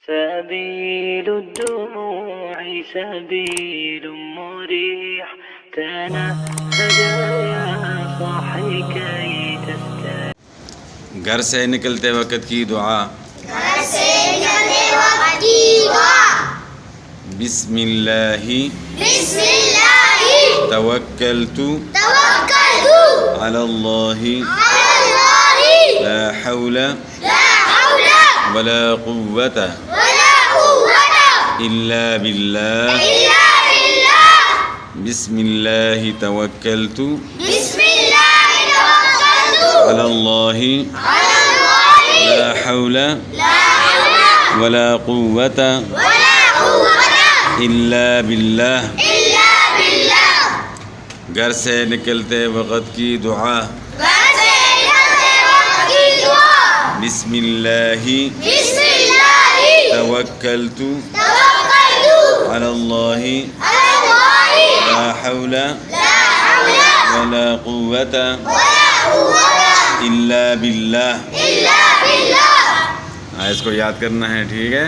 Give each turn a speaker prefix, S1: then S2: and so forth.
S1: سبيل الدموع سبيل مريح تنهد يا صاحي كي تستريح.
S2: घर से निकलते वक्त की दुआ। बिस्मिल्लाहि तवक्कलतु अलल्लाहि ला हौला वला कुव्वता इल्ला बिल्लाह। बिस्मिल्लाहि तवक्कलतु अलल्लाहि ला हौला वला कुव्वता इल्ला बिल्लाह। घर से निकलते वक्त की दुआ। बिस्मिल्लाहि तवक्कलतु अलल्लाहि ला हौला वला कुव्वता इल्ला बिल्लाह। इसको याद करना है, ठीक है।